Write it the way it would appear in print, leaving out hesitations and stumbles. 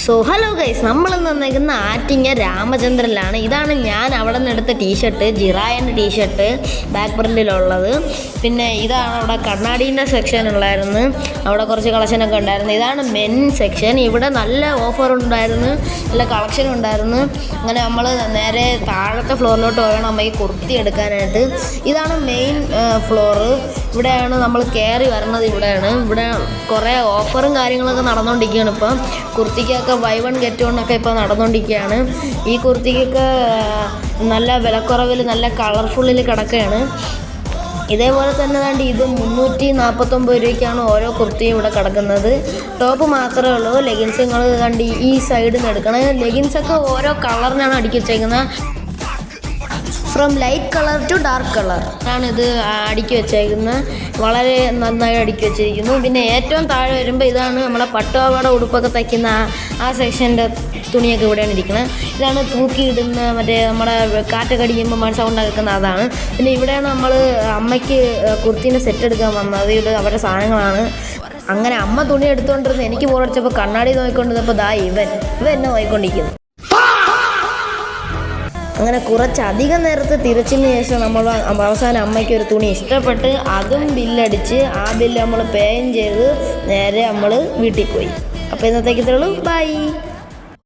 So hello guys, നമ്മളിന്ന് വന്നേക്കുന്ന ആറ്റിങ്ങ രാമചന്ദ്രനിലാണ്. ഇതാണ് ഞാൻ അവിടെ നിന്ന് എടുത്ത ടീഷർട്ട്, ജിറായൻ്റെ ടീഷർട്ട് ബാക്ക് പ്രിൻറ്റിലുള്ളത്. പിന്നെ ഇതാണ് അവിടെ കണ്ണാടീൻ്റെ സെക്ഷൻ ഉള്ളായിരുന്നു, അവിടെ കുറച്ച് കളക്ഷനൊക്കെ ഉണ്ടായിരുന്നു. ഇതാണ് മെൻ സെക്ഷൻ. ഇവിടെ നല്ല ഓഫർ ഉണ്ടായിരുന്നു, നല്ല കളക്ഷൻ ഉണ്ടായിരുന്നു. അങ്ങനെ നമ്മൾ നേരെ താഴത്തെ ഫ്ലോറിലോട്ട് പോകണം നമുക്ക് കുർത്തി എടുക്കാനായിട്ട്. ഇതാണ് മെയിൻ ഫ്ലോറ്. ഇവിടെയാണ് നമ്മൾ കയറി വരണത്. ഇവിടെ കുറേ ഓഫറും കാര്യങ്ങളൊക്കെ നടന്നുകൊണ്ടിരിക്കുകയാണ്. ഇപ്പം കുർത്തിക്കൊക്കെ ബൈ വൺ ഗെറ്റ് വൺ ഒക്കെ ഇപ്പോൾ നടന്നുകൊണ്ടിരിക്കുകയാണ്. ഈ കുർത്തിക്കൊക്കെ നല്ല വിലക്കുറവിൽ നല്ല കളർഫുള്ളിൽ കിടക്കുകയാണ്. ഇതേപോലെ തന്നെ വേണ്ടി ഇത് 349 രൂപയ്ക്കാണ് ഓരോ കുർത്തിയും ഇവിടെ കിടക്കുന്നത്. ടോപ്പ് മാത്രമേ ഉള്ളൂ. ലെഗിൻസ് നിങ്ങൾ കണ്ടി ഈ സൈഡിൽ നിന്ന് എടുക്കണം. ലെഗിൻസൊക്കെ ഓരോ കളറിനാണ് അടുക്കി വെച്ചേക്കുന്നത്. From light colour to dark colour ആണ് ഇത് അടുക്കി വെച്ചേക്കുന്നത്. വളരെ നന്നായി അടുക്കി വെച്ചിരിക്കുന്നു. പിന്നെ ഏറ്റവും താഴെ വരുമ്പോൾ ഇതാണ് നമ്മളെ പട്ടുപാവാട ഉടുപ്പൊക്കെ തയ്ക്കുന്ന ആ സെക്ഷൻ്റെ തുണിയൊക്കെ ഇവിടെയാണ് ഇരിക്കുന്നത്. ഇതാണ് തൂക്കിയിടുന്ന മറ്റേ നമ്മുടെ കാറ്റൊക്കെ അടിക്കുമ്പോൾ സൗണ്ട് കേൾക്കുന്ന അതാണ്. പിന്നെ ഇവിടെയാണ് നമ്മൾ അമ്മയ്ക്ക് കുർത്തീൻ്റെ സെറ്റ് എടുക്കാൻ വന്നത്. ഇത് അവരുടെ സാധനങ്ങളാണ്. അങ്ങനെ അമ്മ തുണി എടുത്തുകൊണ്ടിരുന്നത് എനിക്ക് പോലടിച്ചപ്പോൾ കണ്ണാടി നോക്കിക്കൊണ്ടിരുന്നപ്പോൾ ഇവൻ എന്നെ നോക്കിക്കൊണ്ടിരിക്കുന്നു. അങ്ങനെ കുറച്ചധികം നേരത്തെ തിരച്ചിന് ശേഷം നമ്മൾ അവസാനം അമ്മയ്ക്ക് ഒരു തുണി ഇഷ്ടപ്പെട്ട് അതും ബില്ലടിച്ച് ആ ബില്ല് നമ്മൾ പേയും ചെയ്ത് നേരെ നമ്മൾ വീട്ടിൽ പോയി. അപ്പോൾ ഇന്നത്തേക്ക് ഇത്രയുള്ളൂ. ബൈ.